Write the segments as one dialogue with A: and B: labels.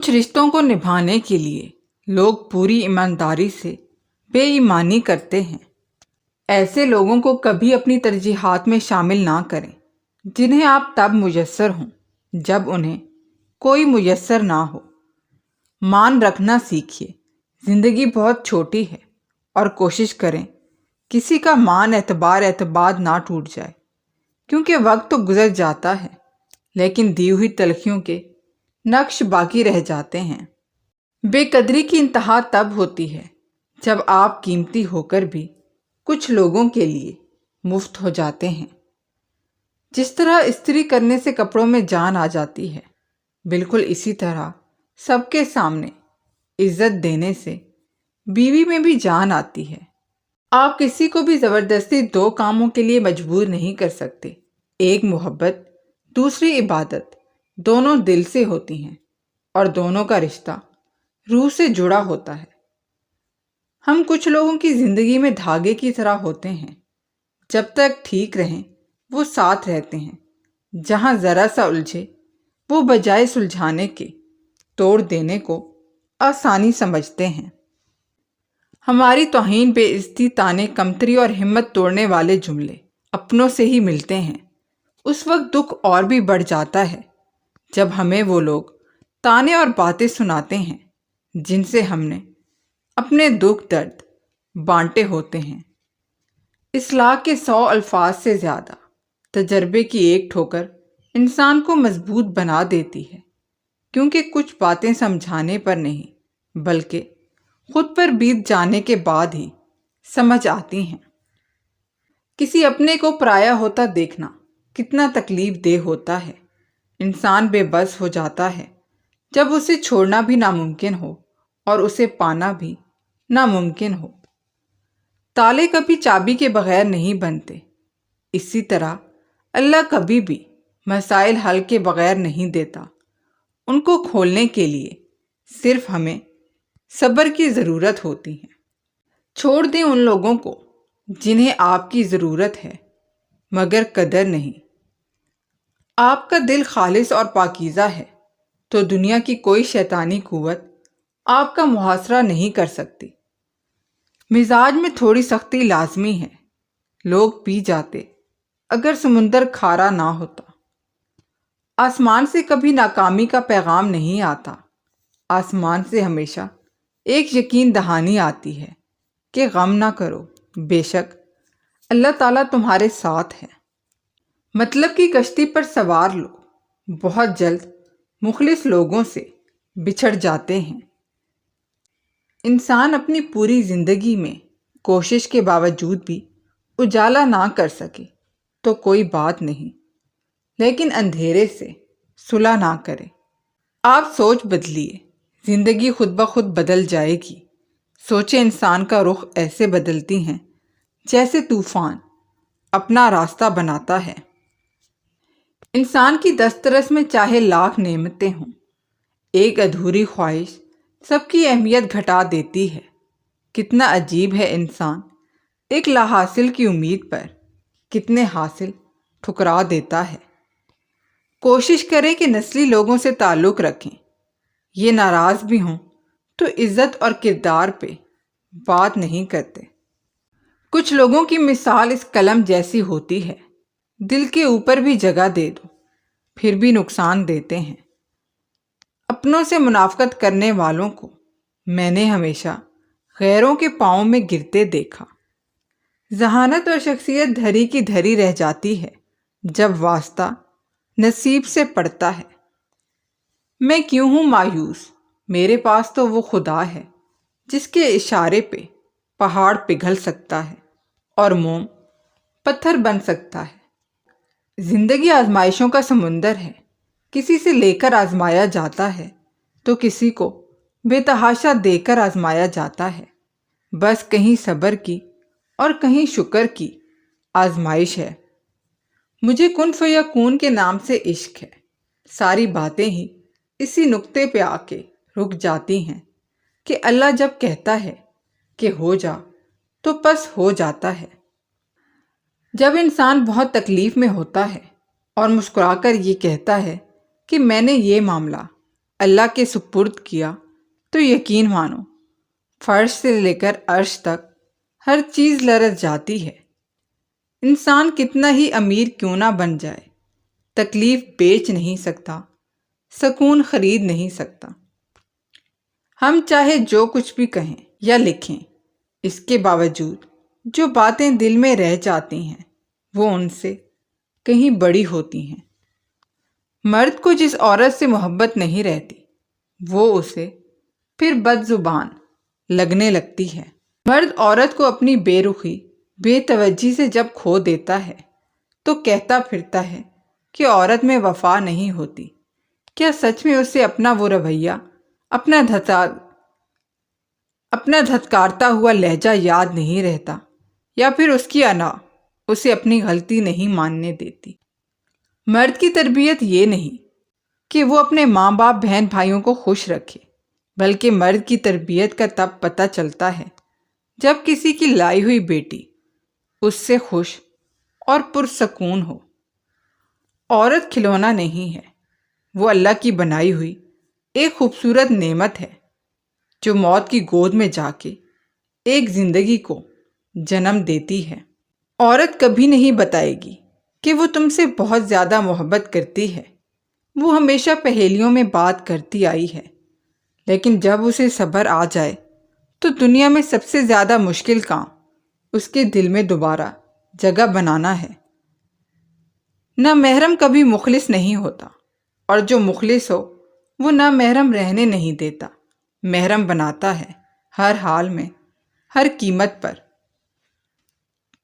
A: کچھ رشتوں کو نبھانے کے لیے لوگ پوری ایمانداری سے بے ایمانی کرتے ہیں۔ ایسے لوگوں کو کبھی اپنی ترجیحات میں شامل نہ کریں جنہیں آپ تب میسر ہوں جب انہیں کوئی میسر نہ ہو۔ مان رکھنا سیکھیے، زندگی بہت چھوٹی ہے، اور کوشش کریں کسی کا مان اعتباد نہ ٹوٹ جائے، کیونکہ وقت تو گزر جاتا ہے لیکن دی ہوئی تلخیوں کے نقش باقی رہ جاتے ہیں۔ بے قدری کی انتہا تب ہوتی ہے جب آپ قیمتی ہو کر بھی کچھ لوگوں کے لیے مفت ہو جاتے ہیں۔ جس طرح استری کرنے سے کپڑوں میں جان آ جاتی ہے، بالکل اسی طرح سب کے سامنے عزت دینے سے بیوی میں بھی جان آتی ہے۔ آپ کسی کو بھی زبردستی دو کاموں کے لیے مجبور نہیں کر سکتے۔ ایک محبت، دوسری عبادت، دونوں دل سے ہوتی ہیں اور دونوں کا رشتہ روح سے جڑا ہوتا ہے۔ ہم کچھ لوگوں کی زندگی میں دھاگے کی طرح ہوتے ہیں، جب تک ٹھیک رہیں وہ ساتھ رہتے ہیں، جہاں ذرا سا الجھے وہ بجائے سلجھانے کے توڑ دینے کو آسانی سمجھتے ہیں۔ ہماری توہین، بے عزتی، طعنے، کمتری اور ہمت توڑنے والے جملے اپنوں سے ہی ملتے ہیں۔ اس وقت دکھ اور بھی بڑھ جاتا ہے جب ہمیں وہ لوگ طعنے اور باتیں سناتے ہیں جن سے ہم نے اپنے دکھ درد بانٹے ہوتے ہیں۔ اصلاح کے 100 الفاظ سے زیادہ تجربے کی ایک ٹھوکر انسان کو مضبوط بنا دیتی ہے، کیونکہ کچھ باتیں سمجھانے پر نہیں بلکہ خود پر بیت جانے کے بعد ہی سمجھ آتی ہیں۔ کسی اپنے کو پرایا ہوتا دیکھنا کتنا تکلیف دہ ہوتا ہے۔ انسان بے بس ہو جاتا ہے جب اسے چھوڑنا بھی ناممکن ہو اور اسے پانا بھی ناممکن ہو۔ تالے کبھی چابی کے بغیر نہیں بنتے، اسی طرح اللہ کبھی بھی مسائل حل کے بغیر نہیں دیتا۔ ان کو کھولنے کے لیے صرف ہمیں صبر کی ضرورت ہوتی ہے۔ چھوڑ دیں ان لوگوں کو جنہیں آپ کی ضرورت ہے مگر قدر نہیں۔ آپ کا دل خالص اور پاکیزہ ہے تو دنیا کی کوئی شیطانی قوت آپ کا محاصرہ نہیں کر سکتی۔ مزاج میں تھوڑی سختی لازمی ہے، لوگ پی جاتے اگر سمندر کھارا نہ ہوتا۔ آسمان سے کبھی ناکامی کا پیغام نہیں آتا، آسمان سے ہمیشہ ایک یقین دہانی آتی ہے کہ غم نہ کرو، بے شک اللہ تعالیٰ تمہارے ساتھ ہے۔ مطلب کی کشتی پر سوار لوگ بہت جلد مخلص لوگوں سے بچھڑ جاتے ہیں۔ انسان اپنی پوری زندگی میں کوشش کے باوجود بھی اجالا نہ کر سکے تو کوئی بات نہیں، لیکن اندھیرے سے صلح نہ کرے۔ آپ سوچ بدلیے، زندگی خود بخود بدل جائے گی۔ سوچیں انسان کا رخ ایسے بدلتی ہیں جیسے طوفان اپنا راستہ بناتا ہے۔ انسان کی دسترس میں چاہے لاکھ نعمتیں ہوں، ایک ادھوری خواہش سب کی اہمیت گھٹا دیتی ہے۔ کتنا عجیب ہے انسان، ایک لا حاصل کی امید پر کتنے حاصل ٹھکرا دیتا ہے۔ کوشش کریں کہ نسلی لوگوں سے تعلق رکھیں، یہ ناراض بھی ہوں تو عزت اور کردار پہ بات نہیں کرتے۔ کچھ لوگوں کی مثال اس قلم جیسی ہوتی ہے، دل کے اوپر بھی جگہ دے دو پھر بھی نقصان دیتے ہیں۔ اپنوں سے منافقت کرنے والوں کو میں نے ہمیشہ غیروں کے پاؤں میں گرتے دیکھا۔ ذہانت اور شخصیت دھری کی دھری رہ جاتی ہے جب واسطہ نصیب سے پڑتا ہے۔ میں کیوں ہوں مایوس، میرے پاس تو وہ خدا ہے جس کے اشارے پہ پہاڑ پگھل سکتا ہے اور موم پتھر بن سکتا ہے۔ زندگی آزمائشوں کا سمندر ہے، کسی سے لے کر آزمایا جاتا ہے تو کسی کو بے تحاشا دے کر آزمایا جاتا ہے۔ بس کہیں صبر کی اور کہیں شکر کی آزمائش ہے۔ مجھے کن فیکون کے نام سے عشق ہے، ساری باتیں ہی اسی نقطے پہ آ کے رک جاتی ہیں کہ اللہ جب کہتا ہے کہ ہو جا تو بس ہو جاتا ہے۔ جب انسان بہت تکلیف میں ہوتا ہے اور مسکرا کر یہ کہتا ہے کہ میں نے یہ معاملہ اللہ کے سپرد کیا تو یقین مانو فرش سے لے کر عرش تک ہر چیز لرز جاتی ہے۔ انسان کتنا ہی امیر کیوں نہ بن جائے، تکلیف بیچ نہیں سکتا، سکون خرید نہیں سکتا۔ ہم چاہے جو کچھ بھی کہیں یا لکھیں، اس کے باوجود جو باتیں دل میں رہ جاتی ہیں وہ ان سے کہیں بڑی ہوتی ہیں۔ مرد کو جس عورت سے محبت نہیں رہتی وہ اسے پھر بد زبان لگنے لگتی ہے۔ مرد عورت کو اپنی بے رخی، بے توجہی سے جب کھو دیتا ہے تو کہتا پھرتا ہے کہ عورت میں وفا نہیں ہوتی۔ کیا سچ میں اسے اپنا وہ رویہ، اپنا دھتکارتا ہوا لہجہ یاد نہیں رہتا، یا پھر اس کی انا اسے اپنی غلطی نہیں ماننے دیتی؟ مرد کی تربیت یہ نہیں کہ وہ اپنے ماں باپ بہن بھائیوں کو خوش رکھے، بلکہ مرد کی تربیت کا تب پتہ چلتا ہے جب کسی کی لائی ہوئی بیٹی اس سے خوش اور پرسکون ہو۔ عورت کھلونا نہیں ہے، وہ اللہ کی بنائی ہوئی ایک خوبصورت نعمت ہے جو موت کی گود میں جا کے ایک زندگی کو جنم دیتی ہے۔ عورت کبھی نہیں بتائے گی کہ وہ تم سے بہت زیادہ محبت کرتی ہے، وہ ہمیشہ پہیلیوں میں بات کرتی آئی ہے، لیکن جب اسے صبر آ جائے تو دنیا میں سب سے زیادہ مشکل کام اس کے دل میں دوبارہ جگہ بنانا ہے۔ نہ محرم کبھی مخلص نہیں ہوتا، اور جو مخلص ہو وہ نہ محرم رہنے نہیں دیتا، محرم بناتا ہے ہر حال میں، ہر قیمت پر۔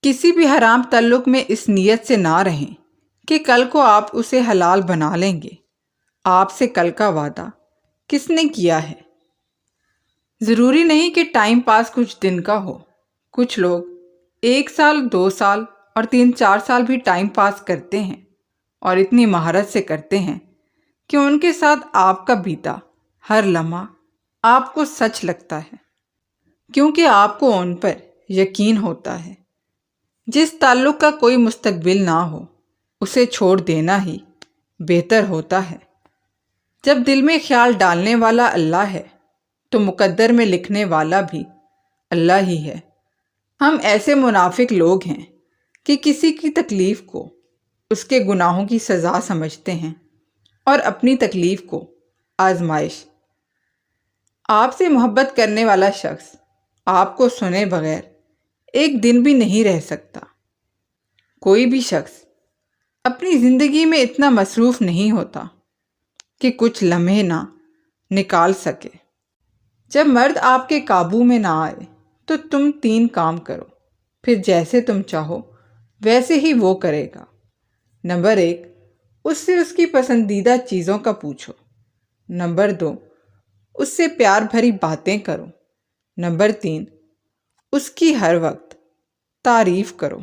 A: کسی بھی حرام تعلق میں اس نیت سے نہ رہیں کہ کل کو آپ اسے حلال بنا لیں گے۔ آپ سے کل کا وعدہ کس نے کیا ہے؟ ضروری نہیں کہ ٹائم پاس کچھ دن کا ہو۔ کچھ لوگ 1 سال، 2 سال اور 3-4 سال بھی ٹائم پاس کرتے ہیں، اور اتنی مہارت سے کرتے ہیں کہ ان کے ساتھ آپ کا بیتا ہر لمحہ آپ کو سچ لگتا ہے، کیونکہ آپ کو ان پر یقین ہوتا ہے۔ جس تعلق کا کوئی مستقبل نہ ہو اسے چھوڑ دینا ہی بہتر ہوتا ہے۔ جب دل میں خیال ڈالنے والا اللہ ہے تو مقدر میں لکھنے والا بھی اللہ ہی ہے۔ ہم ایسے منافق لوگ ہیں کہ کسی کی تکلیف کو اس کے گناہوں کی سزا سمجھتے ہیں اور اپنی تکلیف کو آزمائش۔ آپ سے محبت کرنے والا شخص آپ کو سنے بغیر ایک دن بھی نہیں رہ سکتا۔ کوئی بھی شخص اپنی زندگی میں اتنا مصروف نہیں ہوتا کہ کچھ لمحے نہ نکال سکے۔ جب مرد آپ کے قابو میں نہ آئے تو تم 3 کام کرو، پھر جیسے تم چاہو ویسے ہی وہ کرے گا۔ نمبر 1، اس سے اس کی پسندیدہ چیزوں کا پوچھو۔ نمبر 2، اس سے پیار بھری باتیں کرو۔ نمبر 3، اس کی ہر وقت تعریف کرو۔